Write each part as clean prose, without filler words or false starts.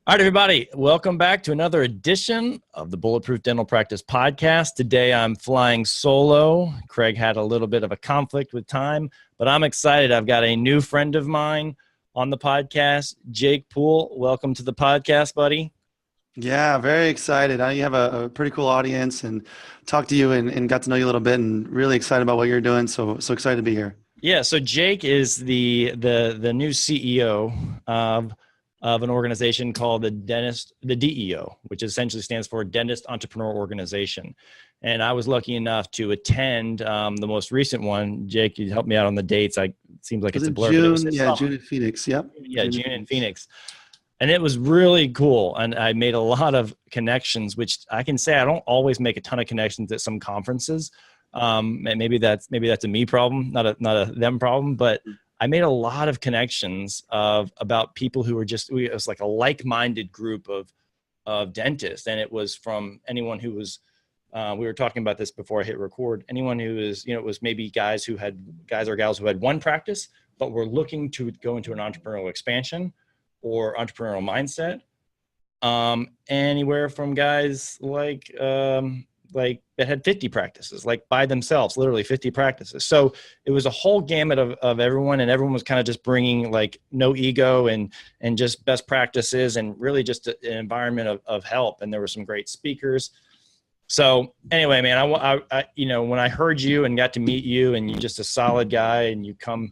All right, everybody, welcome back to another edition of the Bulletproof Dental Practice Podcast. Today, I'm flying solo. Craig had a little bit of a conflict with time, but I'm excited. I've got a new friend of mine on the podcast, Jake Puhl. Welcome to the podcast, buddy. Yeah, very excited. You have a pretty cool audience and talked to you and got to know you a little bit and really excited about what you're doing. So excited to be here. Yeah, so Jake is the new CEO of an organization called the DEO, which essentially stands for Dentist Entrepreneur Organization. And I was lucky enough to attend the most recent one. Jake, you helped me out on the dates. It seems like it's a blur. June, June in Phoenix. Yep. Yeah, June in Phoenix. And it was really cool. And I made a lot of connections, which I can say I don't always make a ton of connections at some conferences. And maybe that's a me problem, not a them problem, but I made a lot of connections about people who were it was like a like-minded group of dentists. And it was from anyone who was, we were talking about this before I hit record, anyone who is, it was maybe guys or gals who had one practice, but were looking to go into an entrepreneurial expansion or entrepreneurial mindset. Anywhere from guys like that had 50 practices, like by themselves, literally 50 practices. So it was a whole gamut of everyone, and everyone was kind of just bringing like no ego and just best practices and really just an environment of help. And there were some great speakers. So anyway, man, I when I heard you and got to meet you, and you're just a solid guy, and you come,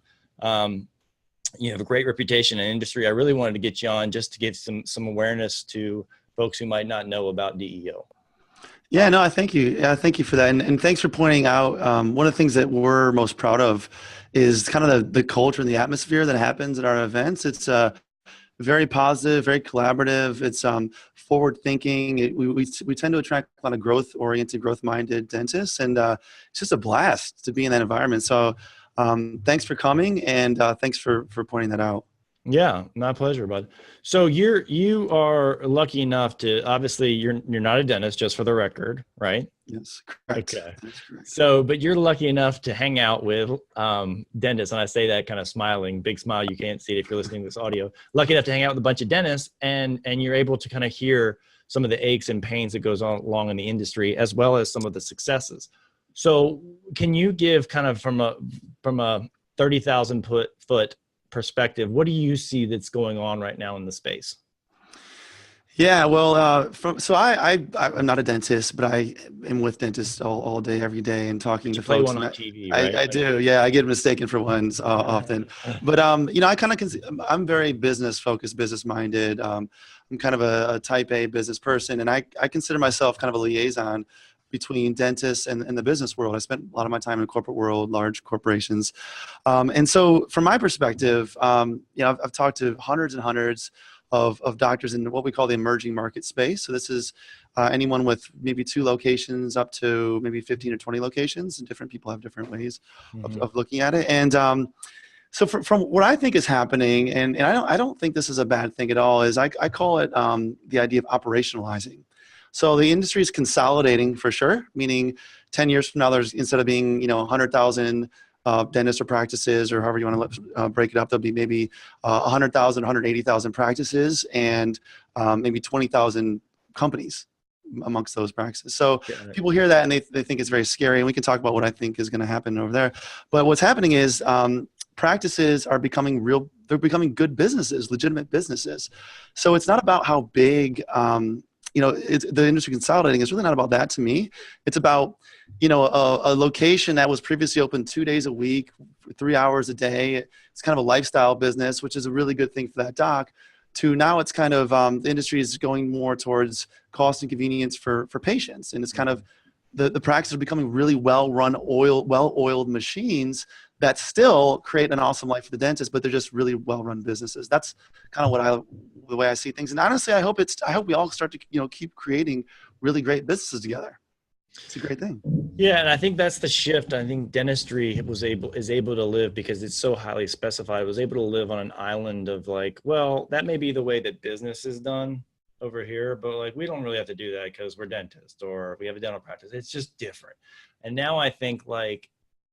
you have a great reputation in industry. I really wanted to get you on just to give some awareness to folks who might not know about DEO. Yeah, no, I thank you. Yeah, thank you for that. And thanks for pointing out one of the things that we're most proud of is kind of the culture and the atmosphere that happens at our events. It's very positive, very collaborative. It's forward thinking. We tend to attract a lot of growth-oriented, growth-minded dentists, and it's just a blast to be in that environment. So thanks for coming, and thanks for pointing that out. Yeah, my pleasure, bud. So you are lucky enough to, obviously you're not a dentist, just for the record, right? Yes, correct. Okay. That's correct. So, but you're lucky enough to hang out with dentists, and I say that kind of smiling, big smile. You can't see it if you're listening to this audio. Lucky enough to hang out with a bunch of dentists, and you're able to kind of hear some of the aches and pains that goes on along in the industry, as well as some of the successes. So, can you give kind of from a 30,000 foot perspective, what do you see that's going on right now in the space? Yeah, well, I'm not a dentist, but I am with dentists all day, every day, and talking to folks. Play one on TV, right? I do, yeah. I get mistaken for ones often, but I kind of I'm very business focused, business minded. I'm kind of a type A business person, and I consider myself kind of a liaison between dentists and the business world. I spent a lot of my time in the corporate world, large corporations. And so from my perspective, I've talked to hundreds and hundreds of doctors in what we call the emerging market space. So this is anyone with maybe 2 locations up to maybe 15 or 20 locations, and different people have different ways of looking at it. And so from what I think is happening, and I don't think this is a bad thing at all, is I call it the idea of operationalizing. So the industry is consolidating for sure, meaning 10 years from now, there's, instead of being 100,000 dentists or practices, or however you want to break it up, there'll be maybe 100,000, 180,000 practices, and maybe 20,000 companies amongst those practices. So people hear that and they think it's very scary, and we can talk about what I think is going to happen over there. But what's happening is practices are becoming they're becoming good businesses, legitimate businesses. So it's not about how big the industry consolidating is really not about that to me. It's about, a location that was previously open 2 days a week, 3 hours a day. It's kind of a lifestyle business, which is a really good thing for that doc, to now it's kind of, the industry is going more towards cost and convenience for patients. And it's kind of, the practices are becoming really well-run, well-oiled machines that still create an awesome life for the dentist, but they're just really well-run businesses. That's kind of the way I see things. And honestly, I hope we all start to, keep creating really great businesses together. It's a great thing. Yeah, and I think that's the shift. I think dentistry is able to live, because it's so highly specified, was able to live on an island of like, well, that may be the way that business is done over here, but like, we don't really have to do that because we're dentists or we have a dental practice. It's just different. And now I think like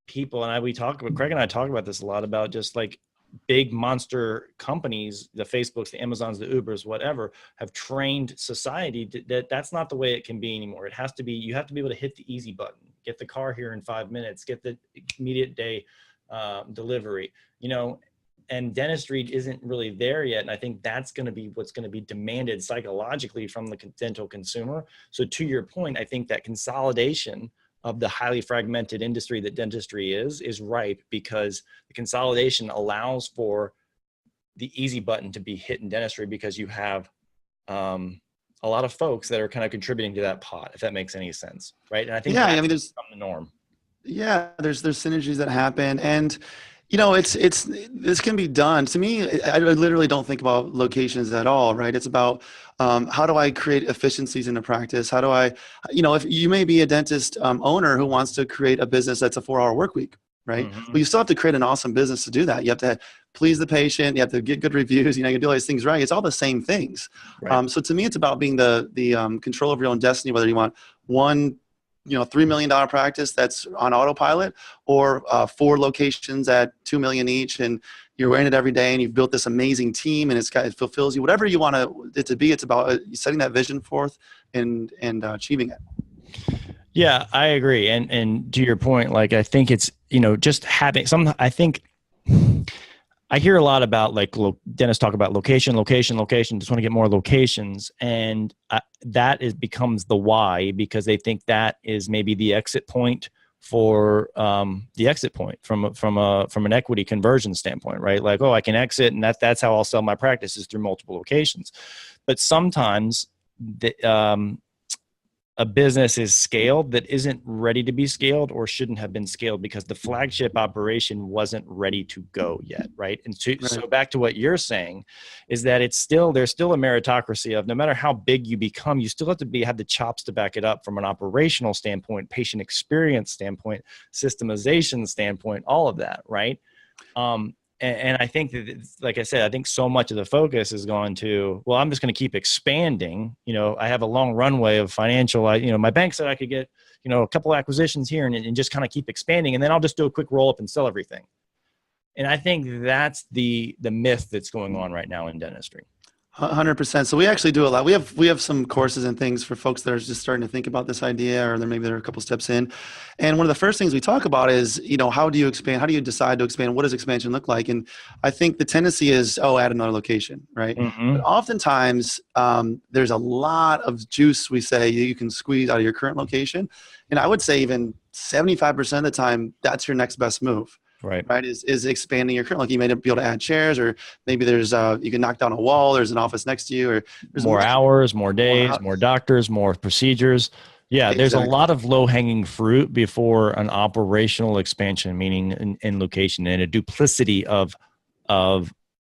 people, and Craig and I talk about this a lot, about just like big monster companies, the Facebooks, the Amazons, the Ubers, whatever, have trained society that that's not the way it can be anymore. It has to be, you have to be able to hit the easy button, get the car here in 5 minutes, get the immediate day delivery, you know, and dentistry isn't really there yet. And I think that's going to be what's going to be demanded psychologically from the dental consumer. So to your point, I think that consolidation of the highly fragmented industry that dentistry is ripe, because the consolidation allows for the easy button to be hit in dentistry, because you have a lot of folks that are kind of contributing to that pot, if that makes any sense, right? And I think that's there's the norm. Yeah, there's synergies that happen, and you know, it's this can be done. To me, I literally don't think about locations at all, right? It's about how do I create efficiencies in the practice? How do I, you know, if you may be a dentist owner who wants to create a business that's a 4-hour work week, right? Mm-hmm. Well, you still have to create an awesome business to do that. You have to please the patient. You have to get good reviews. You know, you do all these things right. It's all the same things. Right. So to me, it's about being the control of your own destiny. Whether you want one, you know, $3 million practice that's on autopilot, or 4 locations at $2 million each, and you're wearing it every day, and you've built this amazing team, and it fulfills you. Whatever you want it to be, it's about setting that vision forth and achieving it. Yeah, I agree. And to your point, like, I think it's, you know, just having some, I think I hear a lot about, like, dentists talk about location, just want to get more locations. And that becomes the why, because they think that is maybe the exit point for from an equity conversion standpoint, right? Like, oh, I can exit, and that's how I'll sell my practices, through multiple locations. But sometimes a business is scaled that isn't ready to be scaled, or shouldn't have been scaled, because the flagship operation wasn't ready to go yet, right? And so back to what you're saying, is that there's still a meritocracy of, no matter how big you become, you still have to have the chops to back it up from an operational standpoint, patient experience standpoint, systemization standpoint, all of that, right? And I think that, like I said, I think so much of the focus is going to, well, I'm just going to keep expanding. You know, I have a long runway of financial, you know, my bank said I could get, you know, a couple acquisitions here and just kind of keep expanding. And then I'll just do a quick roll up and sell everything. And I think that's the myth that's going on right now in dentistry. 100%. So we actually do a lot. We have some courses and things for folks that are just starting to think about this idea, or maybe they're a couple steps in. And one of the first things we talk about is, you know, how do you expand? How do you decide to expand? What does expansion look like? And I think the tendency is, add another location, right? Mm-hmm. But oftentimes there's a lot of juice, we say, you can squeeze out of your current location. And I would say even 75% of the time, that's your next best move. Right. Is expanding your current, like, you may be able to add chairs, or maybe there's you can knock down a wall, there's an office next to you, or there's more hours, more days, more doctors, more procedures. Yeah. Exactly. There's a lot of low hanging fruit before an operational expansion, meaning in location, and a duplicity of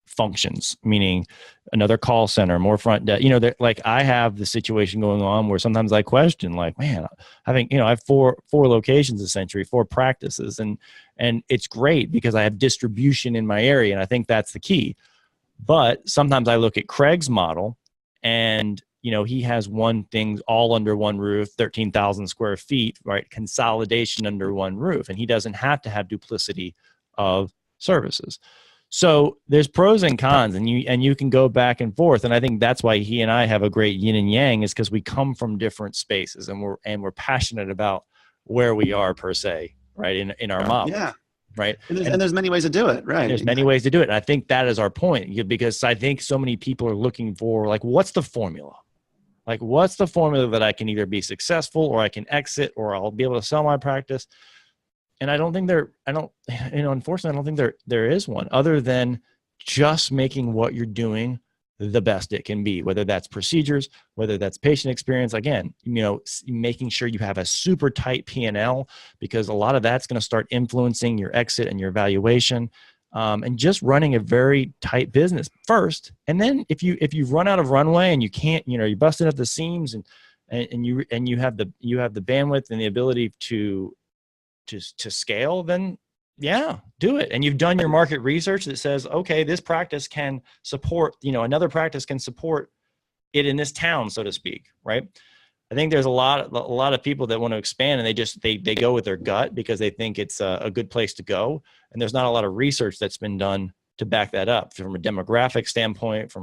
functions, meaning another call center, more front desk. You know, like, I have the situation going on where sometimes I question, like, man, I have four locations, essentially 4 practices, and it's great because I have distribution in my area, and I think that's the key. But sometimes I look at Craig's model, and, you know, he has one thing all under one roof, 13,000 square feet, right? Consolidation under one roof, and he doesn't have to have duplicity of services. So there's pros and cons, and you can go back and forth. And I think that's why he and I have a great yin and yang, is because we come from different spaces, and we're passionate about where we are, per se, right? In our model. Yeah. Right. And there's many ways to do it. Right. There's many ways to do it. And I think that is our point, because I think so many people are looking for, like, what's the formula? Like, what's the formula that I can either be successful, or I can exit, or I'll be able to sell my practice? And unfortunately, I don't think there is one, other than just making what you're doing the best it can be, whether that's procedures, whether that's patient experience. Again, you know, making sure you have a super tight P&L, because a lot of that's going to start influencing your exit and your valuation, and just running a very tight business first. And then if you run out of runway and you can't, you know, you're busting at the seams, and you have the bandwidth and the ability to scale, then yeah, do it. And you've done your market research that says, okay, this practice can support, you know, another practice can support it in this town, so to speak, right? I think there's a lot of people that want to expand, and they go with their gut because they think it's a good place to go. And there's not a lot of research that's been done to back that up from a demographic standpoint,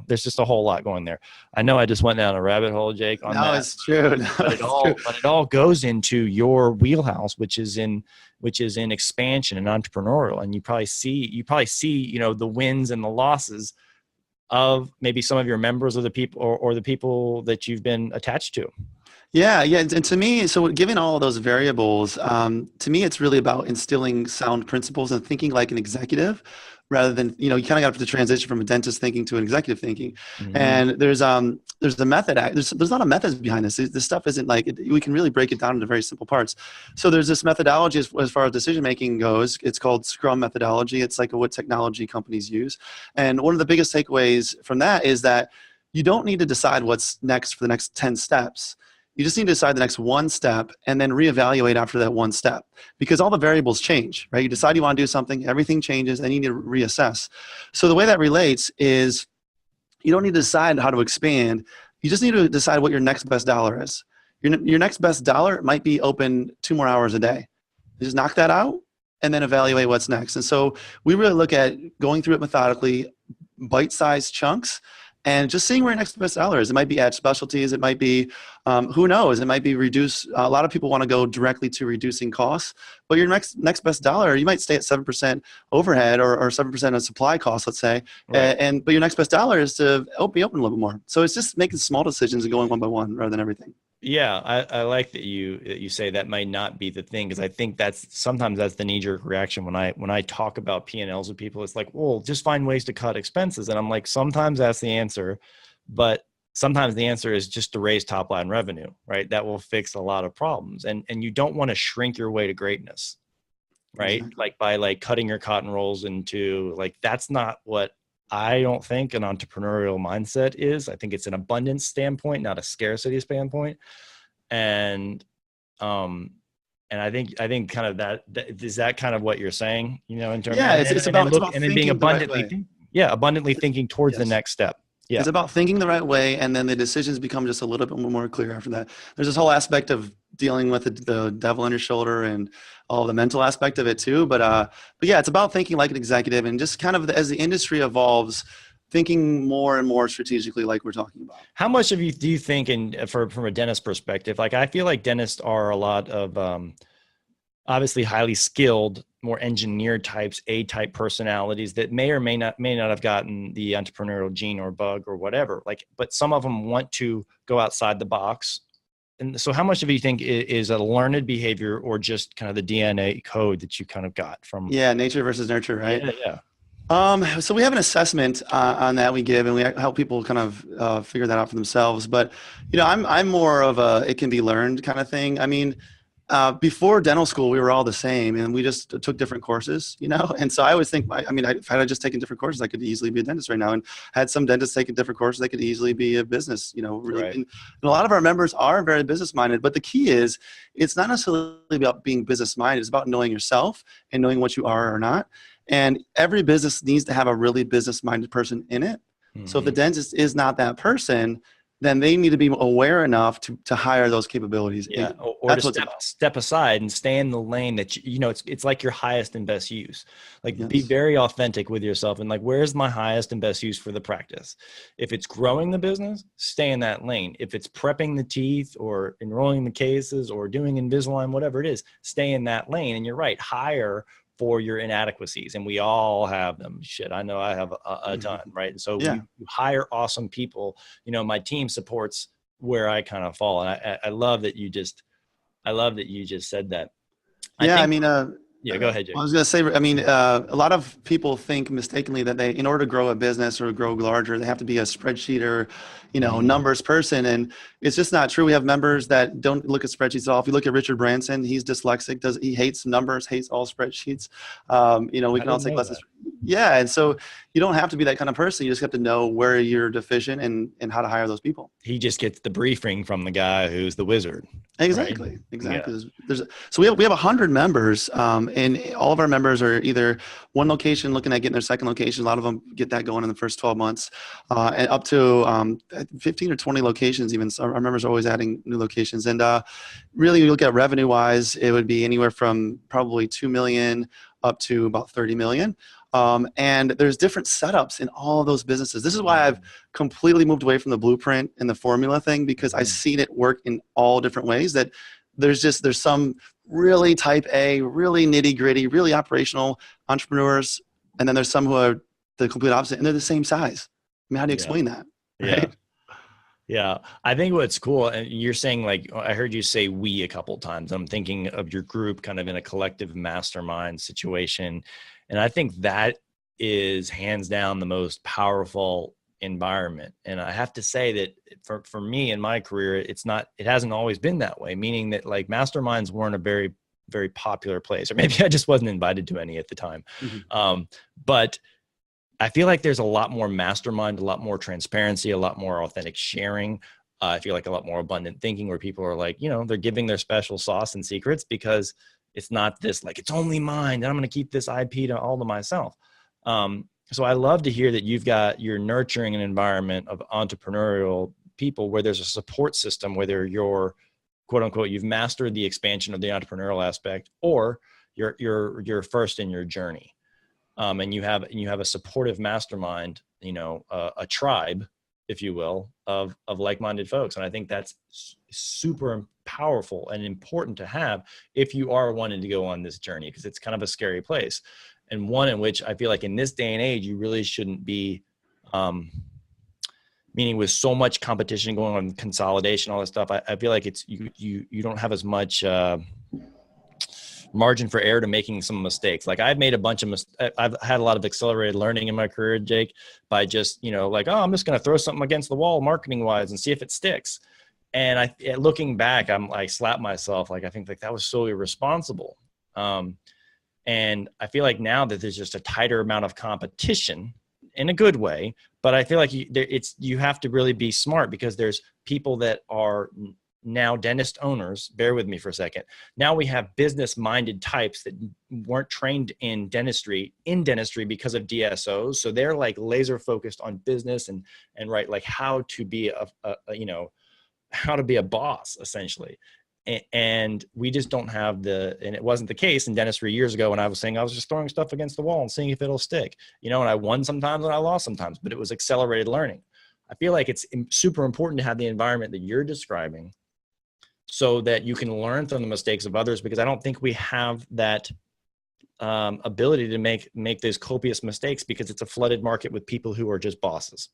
there's just a whole lot going there. I know I just went down a rabbit hole, Jake, on that. It's true. But it all goes into your wheelhouse, which is in expansion and entrepreneurial. And you probably see, the wins and the losses of maybe some of your members or the people or the people that you've been attached to. Yeah. And to me, so given all of those variables, to me, it's really about instilling sound principles and thinking like an executive rather than, you kind of got to transition from a dentist thinking to an executive thinking. Mm-hmm. And there's the method, there's a lot of methods behind this. This stuff isn't we can really break it down into very simple parts. So there's this methodology as far as decision-making goes. It's called Scrum Methodology. It's like what technology companies use. And one of the biggest takeaways from that is that you don't need to decide what's next for the next 10 steps. You just need to decide the next one step and then reevaluate after that one step, because all the variables change, right? You decide you want to do something, everything changes, and you need to reassess. So the way that relates is you don't need to decide how to expand. You just need to decide what your next best dollar is. Your next best dollar might be open 2 more hours a day. You just knock that out and then evaluate what's next. And so we really look at going through it methodically, bite-sized chunks, and just seeing where your next best dollar is. It might be add specialties. It might be, who knows? It might be reduce. A lot of people want to go directly to reducing costs, but your next best dollar, you might stay at 7% overhead or 7% of supply costs, let's say. Right. But your next best dollar is to be open a little bit more. So it's just making small decisions and going one by one rather than everything. Yeah, I like that you say that might not be the thing, because I think sometimes that's the knee-jerk reaction when I talk about P&Ls with people. It's like, well, just find ways to cut expenses, and I'm like, sometimes that's the answer, but sometimes the answer is just to raise top line revenue, right? That will fix a lot of problems, and you don't want to shrink your way to greatness, right? Mm-hmm. Like by cutting your cotton rolls into that's not what I don't think an entrepreneurial mindset is. I think it's an abundance standpoint, not a scarcity standpoint. And I think kind of that is that kind of what you're saying, in terms of, it's about being abundantly thinking towards the next step. Yeah. It's about thinking the right way, and then the decisions become just a little bit more clear after that. There's this whole aspect of dealing with the devil on your shoulder and all the mental aspect of it too. But yeah, it's about thinking like an executive, and just kind of as the industry evolves, thinking more and more strategically, like we're talking about. How much of you do you think, from a dentist perspective, I feel like dentists are a lot of obviously highly skilled, more engineered types, A-type personalities that may or may not have gotten the entrepreneurial gene or bug or whatever. But some of them want to go outside the box. And so how much of you think is a learned behavior, or just kind of the DNA code that you kind of got from? Yeah, nature versus nurture, right? Yeah. So we have an assessment on that we give, and we help people kind of figure that out for themselves. But I'm more of a it can be learned kind of thing. I mean, before dental school, we were all the same, and we just took different courses, And so I always think, if I had just taken different courses, I could easily be a dentist right now. And had some dentists taking different courses, they could easily be a business, really. Right. And a lot of our members are very business minded, but the key is it's not necessarily about being business minded. It's about knowing yourself and knowing what you are or not. And every business needs to have a really business minded person in it. Mm-hmm. So if the dentist is not that person, then they need to be aware enough to hire those capabilities. Yeah, or to step aside and stay in the lane that it's like your highest and best use. Be very authentic with yourself, and where's my highest and best use for the practice? If it's growing the business, stay in that lane. If it's prepping the teeth or enrolling the cases or doing Invisalign, whatever it is, stay in that lane. And you're right, hire for your inadequacies, and we all have them. Shit, I know I have a ton, right? And so you hire awesome people. My team supports where I kind of fall, and I love that you just said that. Go ahead, Jake. I was going to say, a lot of people think mistakenly that in order to grow a business or grow larger, they have to be a spreadsheet or, numbers person. And it's just not true. We have members that don't look at spreadsheets at all. If you look at Richard Branson, he's dyslexic. He hates numbers, hates all spreadsheets. We can all take lessons. Yeah. And so you don't have to be that kind of person. You just have to know where you're deficient and how to hire those people. He just gets the briefing from the guy who's the wizard. Exactly. Right? Exactly. Yeah. So we have 100 members, and all of our members are either one location looking at getting their second location. A lot of them get that going in the first 12 months, and up to 15 or 20 locations even. So our members are always adding new locations. And really, you look at revenue wise, it would be anywhere from probably 2 million up to about 30 million. And there's different setups in all of those businesses. This is why I've completely moved away from the blueprint and the formula thing, because I've seen it work in all different ways. That there's some really type A, really nitty gritty, really operational entrepreneurs. And then there's some who are the complete opposite, and they're the same size. I mean, how do you explain that? Right? Yeah. I think what's cool, and you're saying, like, I heard you say we a couple of times. I'm thinking of your group kind of in a collective mastermind situation. And I think that is hands down the most powerful environment. And I have to say that for me in my career, it hasn't always been that way, meaning that like masterminds weren't a very, very popular place, or maybe I just wasn't invited to any at the time. But I feel like there's a lot more mastermind, a lot more transparency, a lot more authentic sharing. I feel like a lot more abundant thinking, where people are like, they're giving their special sauce and secrets, because it's not this like, it's only mine and I'm going to keep this IP all to myself. So I love to hear that you're nurturing an environment of entrepreneurial people where there's a support system, whether you're quote unquote, you've mastered the expansion of the entrepreneurial aspect, or you're first in your journey. And you have a supportive mastermind, a tribe, if you will, of like-minded folks. And I think that's super powerful and important to have if you are wanting to go on this journey, because it's kind of a scary place, and one in which I feel like in this day and age, you really shouldn't be, meaning with so much competition going on, consolidation, all this stuff. I feel like you don't have as much margin for error to making some mistakes. Like I've made a bunch of I've had a lot of accelerated learning in my career, Jake, by just, like, oh, I'm just going to throw something against the wall marketing wise and see if it sticks. And looking back, I'm like, slap myself. Like, I think like that was so irresponsible. And I feel like now that there's just a tighter amount of competition in a good way, but I feel like you have to really be smart, because there's people that are now dentist owners. Bear with me for a second. Now we have business-minded types that weren't trained in dentistry because of DSOs. So they're like laser focused on business and right, like how to be how to be a boss essentially. And we just don't have and it wasn't the case in dentistry years ago when I was saying I was just throwing stuff against the wall and seeing if it'll stick, and I won sometimes and I lost sometimes, but it was accelerated learning. I feel like it's super important to have the environment that you're describing, so that you can learn from the mistakes of others, because I don't think we have that ability to make those copious mistakes, because it's a flooded market with people who are just bosses.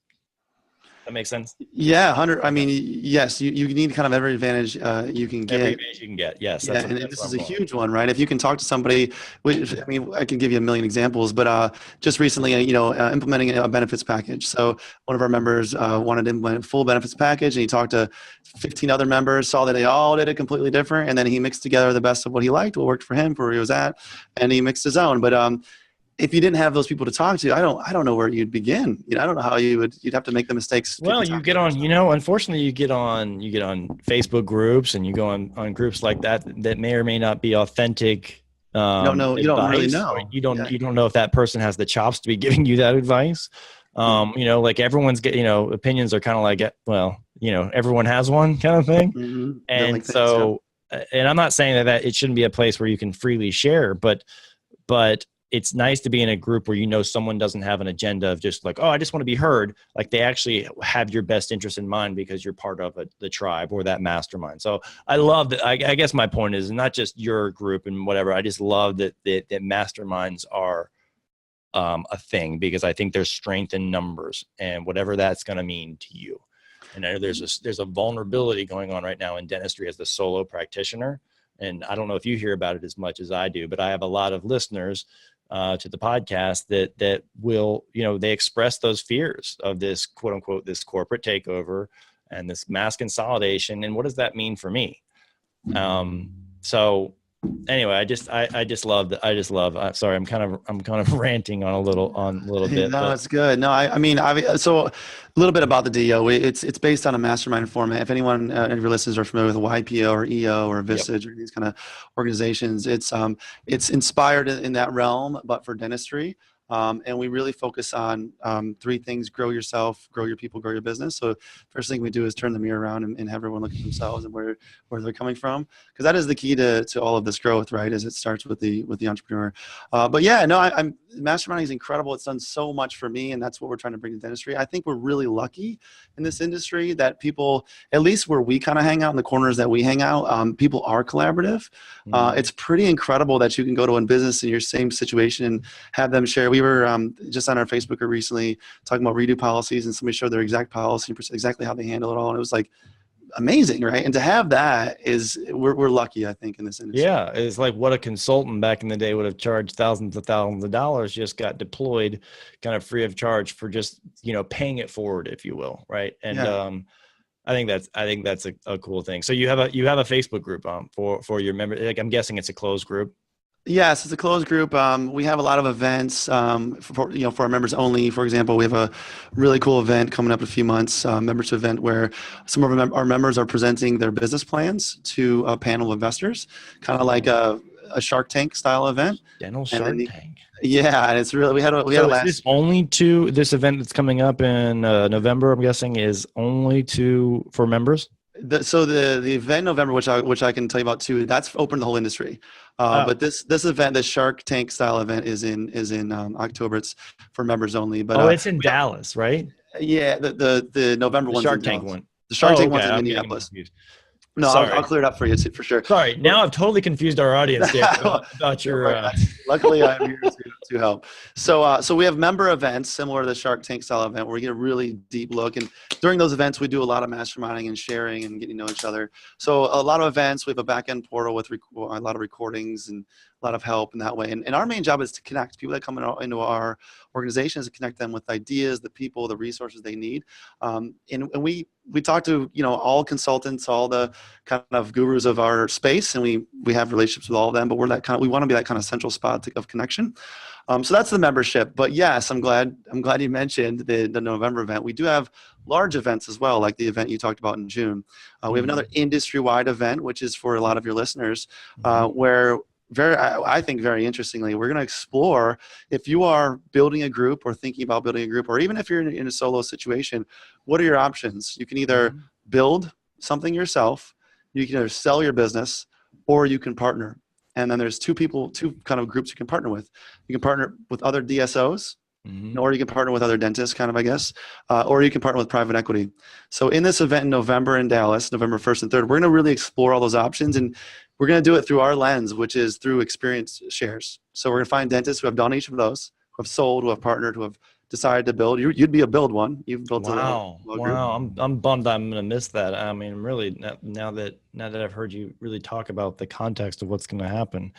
That makes sense? Yeah, 100. I mean, yes, you need kind of every advantage you can get. Every advantage you can get, yes. Yeah, and this is a huge one, right? If you can talk to somebody, which, I mean, I can give you a million examples, but just recently, implementing a benefits package. So one of our members wanted to implement a full benefits package, and he talked to 15 other members, saw that they all did it completely different, and then he mixed together the best of what he liked, what worked for him, for where he was at, and he mixed his own. But if you didn't have those people to talk to, I don't know where you'd begin. I don't know how you'd have to make the mistakes. Well, you get on, unfortunately you get on Facebook groups, and you go on groups like that may or may not be authentic. You don't really know. You don't know if that person has the chops to be giving you that advice. Like everyone's opinions are kind of like, well, everyone has one kind of thing. Mm-hmm. And so, and I'm not saying that it shouldn't be a place where you can freely share, but it's nice to be in a group where someone doesn't have an agenda of just like, oh, I just want to be heard. Like they actually have your best interest in mind, because you're part of the tribe or that mastermind. So I love that. I guess my point is not just your group and whatever. I just love that masterminds are a thing, because I think there's strength in numbers, and whatever that's going to mean to you. And I know there's a vulnerability going on right now in dentistry as the solo practitioner. And I don't know if you hear about it as much as I do, but I have a lot of listeners to the podcast that will, they express those fears of this quote unquote, this corporate takeover and this mass consolidation. And what does that mean for me? So anyway, I just love, sorry, I'm kind of ranting on a little bit. No, it's good. No, I mean, so a little bit about the DO. It's based on a mastermind format. If anyone, any of your listeners are familiar with YPO or EO or Visage or these kind of organizations, it's inspired in that realm, but for dentistry. And we really focus on three things: grow yourself, grow your people, grow your business. So first thing we do is turn the mirror around and have everyone look at themselves and where they're coming from, because that is the key to all of this growth, right? Is it starts with the entrepreneur. But yeah, no, masterminding is incredible. It's done so much for me, and that's what we're trying to bring to the industry. I think we're really lucky in this industry that people, at least where we kind of hang out in the corners that we hang out, people are collaborative. It's pretty incredible that you can go to a business in your same situation and have them share. We were just on our Facebook group recently talking about redo policies, and somebody showed their exact policy, exactly how they handle it all, and it was like amazing, right? And to have that is, we're lucky, I think, in this industry. Yeah, it's like what a consultant back in the day would have charged thousands of dollars just got deployed kind of free of charge for just, paying it forward, if you will, right? And I think that's a cool thing. So you have a Facebook group for your members. Like, I'm guessing it's a closed group. Yes, it's a closed group. We have a lot of events for our members only. For example, we have a really cool event coming up in a few months, membership event where some of our members are presenting their business plans to a panel of investors, kind of like a Shark Tank style event. Dental Shark Tank. Yeah, and it's really, we had this event that's coming up in November, I'm guessing, is only for members? So the event in November, which I can tell you about too, that's open to the whole industry. But this event, the Shark Tank style event, is in October. It's for members only. But it's in Dallas, right? Yeah, the November one. Shark Tank one. The Shark Tank one's in Minneapops. No, I'll clear it up for you for sure. Sorry, now I've totally confused our audience there about your. Luckily, I'm here to help. So we have member events similar to the Shark Tank style event where we get a really deep look, and during those events we do a lot of masterminding and sharing and getting to know each other. So a lot of events, we have a back end portal with a lot of recordings and a lot of help in that way. And our main job is to connect people that come into our organizations, to connect them with ideas, the people, the resources they need. And we talk to all consultants, all the kind of gurus of our space, and we have relationships with all of them. But we want to be that kind of central spot of connection. So that's the membership. But yes, I'm glad you mentioned the November event. We do have large events as well, like the event you talked about in June. We have another industry-wide event, which is for a lot of your listeners, where I think very interestingly, we're going to explore, if you are building a group or thinking about building a group, or even if you're in a solo situation, what are your options? You can either build something yourself, you can either sell your business, or you can partner. And then there's two kind of groups you can partner with. You can partner with other DSOs, or you can partner with other dentists, kind of, I guess, or you can partner with private equity. So in this event in November in Dallas, November 1st and 3rd, we're going to really explore all those options, and we're going to do it through our lens, which is through experience shares. So we're going to find dentists who have done each of those, who have sold, who have partnered, who have decided to build. You'd be a build one. You've built wow. I'm bummed I'm going to miss that. I mean, really, now that I've heard you really talk about the context of what's going to happen,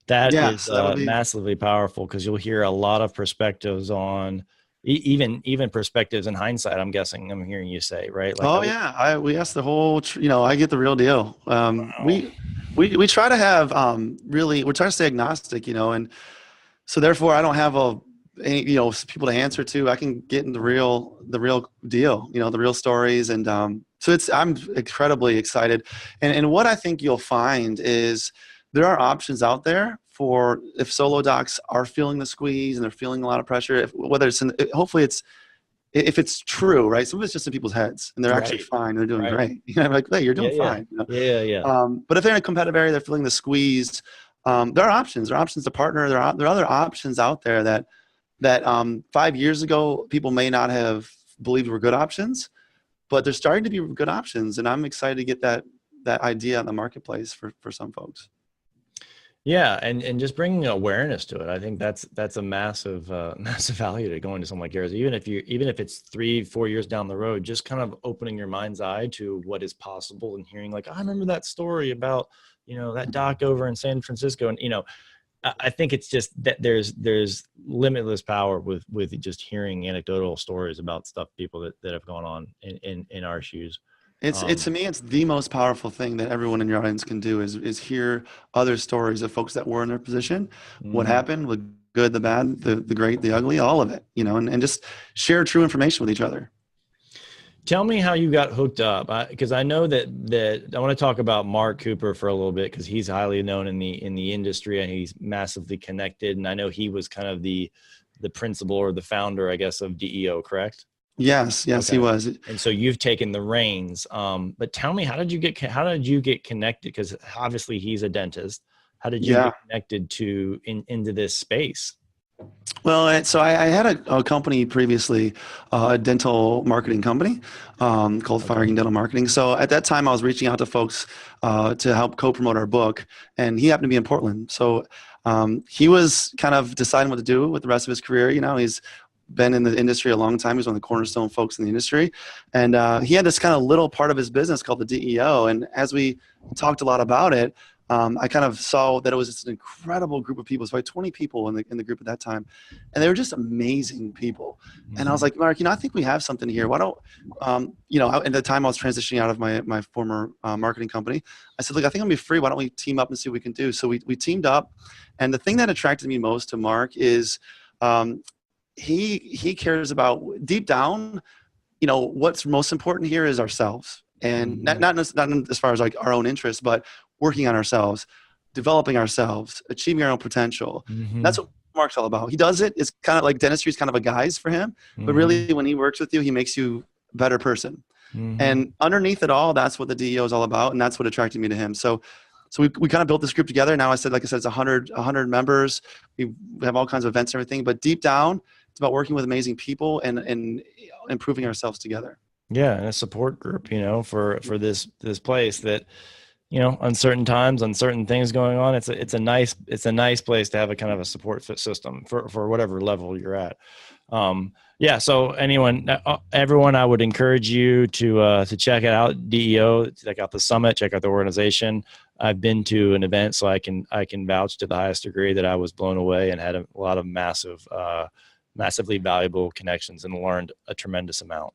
that is massively powerful, because you'll hear a lot of perspectives on even perspectives in hindsight. I'm guessing I'm hearing you say, right? Like, we asked the whole. I get the real deal. We try to have we're trying to stay agnostic, and so therefore I don't have people to answer to. I can get in the real deal, the real stories, and so I'm incredibly excited. And what I think you'll find is there are options out there for if solo docs are feeling the squeeze and they're feeling a lot of pressure. If it's true, right? Some of it's just in people's heads, and they're actually fine. They're doing great. I'm like, hey, you're doing fine. But if they're in a competitive area, they're feeling the squeeze. There are options. There are options to partner. There are other options out there that 5 years ago people may not have believed were good options, but they're starting to be good options. And I'm excited to get that idea in the marketplace for some folks. Yeah, and just bringing awareness to it, I think that's a massive value to going to something like yours. Even if it's 3-4 years down the road, just kind of opening your mind's eye to what is possible, and hearing like, I remember that story about that doc over in San Francisco, and I think it's just that there's limitless power with just hearing anecdotal stories about stuff, people that have gone on in our shoes. It's to me, it's the most powerful thing that everyone in your audience can do is hear other stories of folks that were in their position, what happened, the good, the bad, the great, the ugly, all of it, and just share true information with each other. Tell me how you got hooked up, because I know that I want to talk about Mark Cooper for a little bit, because he's highly known in the industry, and he's massively connected. And I know he was kind of the principal or the founder, I guess, of DEO, correct? Yes, okay. He was. And so you've taken the reins. But tell me, how did you get connected? Because obviously he's a dentist. How did you get connected into this space? Well, so I had a company previously, a dental marketing company called Firing Dental Marketing. So at that time, I was reaching out to folks to help co-promote our book, and he happened to be in Portland. So he was kind of deciding what to do with the rest of his career. You know, he's been in the industry a long time. He's one of the cornerstone folks in the industry, and he had this kind of little part of his business called the DEO. And as we talked a lot about it, I kind of saw that it was just an incredible group of people. It's like 20 people in the group at that time, and they were just amazing people. And I was like, Mark, I think we have something here. Why don't, at the time I was transitioning out of my former marketing company. I said, look, I think I'm gonna be free. Why don't we team up and see what we can do? So we teamed up, and the thing that attracted me most to Mark is he cares about deep down. What's most important here is ourselves, and not as far as like our own interests, but working on ourselves, developing ourselves, achieving our own potential. That's what Mark's all about. He does it. It's kind of like dentistry is kind of a guise for him, but really when he works with you, he makes you a better person. And underneath it all, that's what the DEO is all about. And that's what attracted me to him. So we kind of built this group together. Now like I said, it's 100 members. We have all kinds of events and everything, but deep down, it's about working with amazing people and improving ourselves together. Yeah. And a support group, for this place that, uncertain times, uncertain things going on. It's a nice place to have a kind of a support system for whatever level you're at. So everyone, I would encourage you to check it out, DEO, check out the summit, check out the organization. I've been to an event, so I can vouch to the highest degree that I was blown away and had a lot of massively valuable connections and learned a tremendous amount.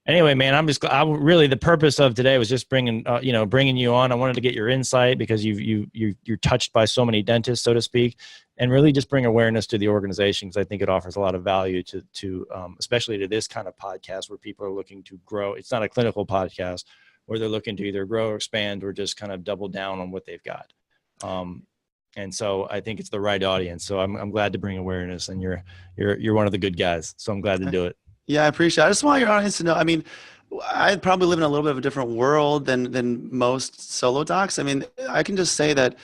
Anyway, man, the purpose of today was just bringing you on. I wanted to get your insight because you're touched by so many dentists, so to speak, and really just bring awareness to the organization, because I think it offers a lot of value to especially to this kind of podcast where people are looking to grow. It's not a clinical podcast where they're looking to either grow or expand or just kind of double down on what they've got. And so I think it's the right audience. So I'm glad to bring awareness, and you're one of the good guys. So I'm glad to do it. Yeah, I appreciate it. I just want your audience to know, I probably live in a little bit of a different world than most solo docs. I can just say that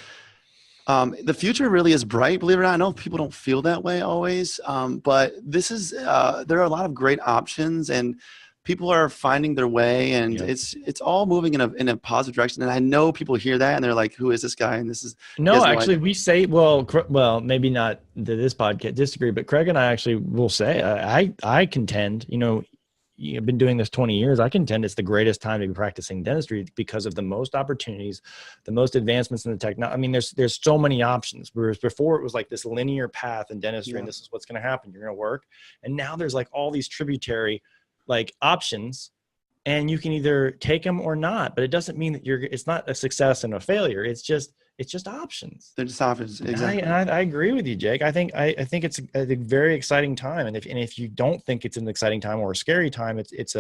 the future really is bright, believe it or not. I know people don't feel that way always, but this is, there are a lot of great options, and people are finding their way, and it's all moving in a positive direction. And I know people hear that and they're like, who is this guy? And this is we say, well, maybe not this podcast disagree, but Craig and I actually will say, I contend, you've been doing this 20 years. I contend it's the greatest time to be practicing dentistry because of the most opportunities, the most advancements in the technology. There's so many options. Whereas before it was like this linear path in dentistry, and this is what's going to happen. You're going to work. And now there's like all these tributary options, and you can either take them or not, but it doesn't mean that it's not a success and a failure. It's just options. They're just options. Exactly. I agree with you, Jake. I think it's a very exciting time. And if you don't think it's an exciting time or a scary time, it's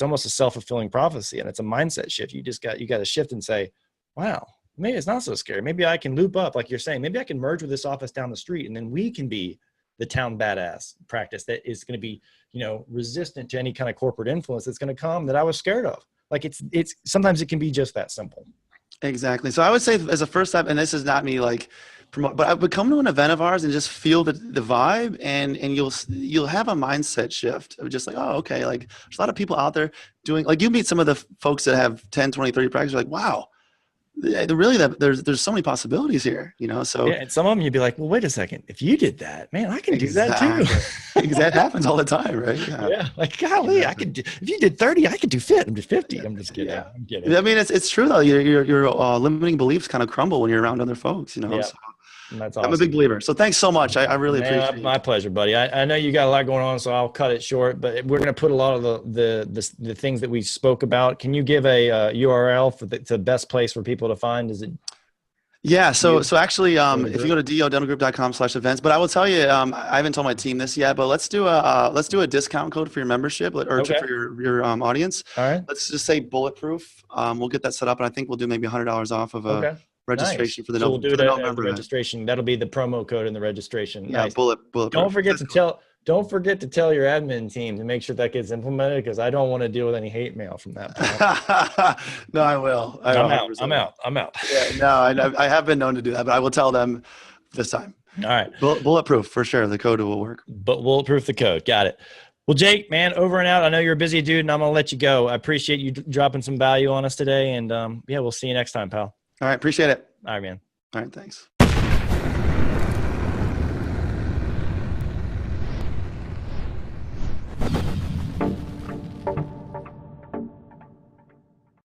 almost a self-fulfilling prophecy, and it's a mindset shift. You got to shift and say, wow, maybe it's not so scary. Maybe I can loop up, like you're saying, maybe I can merge with this office down the street, and then we can be the town badass practice that is going to be, resistant to any kind of corporate influence that's going to come that I was scared of. Like it's sometimes it can be just that simple. Exactly. So I would say as a first step, and this is not me promote, but I would come to an event of ours and just feel the vibe, and you'll have a mindset shift of just like, oh, okay. Like there's a lot of people out there doing, like you meet some of the folks that have 10, 20, 30 practices, you're like, wow, really there's so many possibilities here, so yeah, and some of them you'd be like, well, wait a second, if you did that, man, I can do that too. That happens all the time, right? Yeah, like golly, I could do, if you did 30, I could do 50. I'm just kidding. Yeah. I'm kidding. It's true though. Your limiting beliefs kind of crumble when you're around other folks, Yeah. So That's awesome. I'm a big believer. So thanks so much. I really appreciate it. My pleasure, buddy. I know you got a lot going on, so I'll cut it short, but we're going to put a lot of the things that we spoke about. Can you give a URL for the best place for people to find? Is it? Yeah. So actually, if you go to dodentalgroup.com/events, but I will tell you, I haven't told my team this yet, but let's do a discount code for your membership for your audience. All right. Let's just say Bulletproof. We'll get that set up, and I think we'll do maybe $100 off of a registration for the November. We'll do it at the event. registration. That'll be the promo code in the registration. Yeah, nice. Bulletproof. Don't forget to tell your admin team to make sure that gets implemented, because I don't want to deal with any hate mail from that. No, I will. I'm out. Yeah, no, I have been known to do that, but I will tell them this time. All right. Bulletproof for sure. The code will work. But bulletproof the code. Got it. Well, Jake, man, over and out. I know you're a busy dude, and I'm going to let you go. I appreciate you dropping some value on us today. And yeah, we'll see you next time, pal. All right. Appreciate it. All right, man. All right. Thanks.